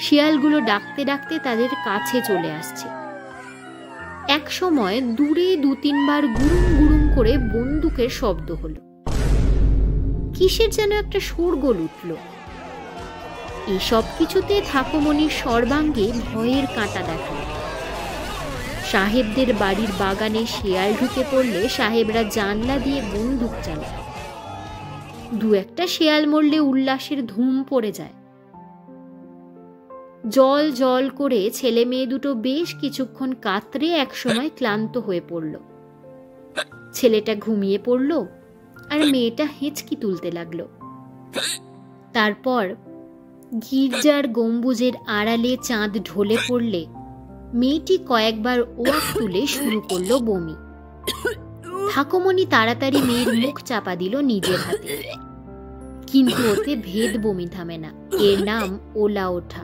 শিয়ালগুলো ডাকতে ডাকতে তাদের কাছে চলে আসছে। এক সময় দূরে 2-3 বার গুড়ুম গুড়ুম করে বন্দুকের শব্দ হলো। কিসের যেন একটা শোরগোল উঠল। এসব কিছুতে ঠাকুমনির সর্বাঙ্গে ভয়ের কাঁটা দেখাল। সাহেবদের বাড়ির বাগানে শেয়াল ঢুকে পড়লে সাহেবরা জানলা দিয়ে বন্দুক চালায়। 2-একটা শেয়াল মরলে উল্লাসের ধুম পড়ে যায়। জল জল করে ছেলে মেয়ে দুটো বেশ কিছুক্ষণ কাতরে একসময় ক্লান্ত হয়ে পড়ল। ছেলেটা ঘুমিয়ে পড়ল আর মেয়েটা হেঁচকি তুলতে লাগলো। তারপর গির্জার গম্বুজের আড়ালে চাঁদ ঢলে পড়লে মেয়েটি কয়েকবার ওয়াক তুলে শুরু করলো বমি। ঠাকুমনি তাড়াতাড়ি মেয়ের মুখ চাপা দিল নিজের হাতে, কিন্তু ওতে ভেদ বমি থামে না। এর নাম ওলা ওঠা।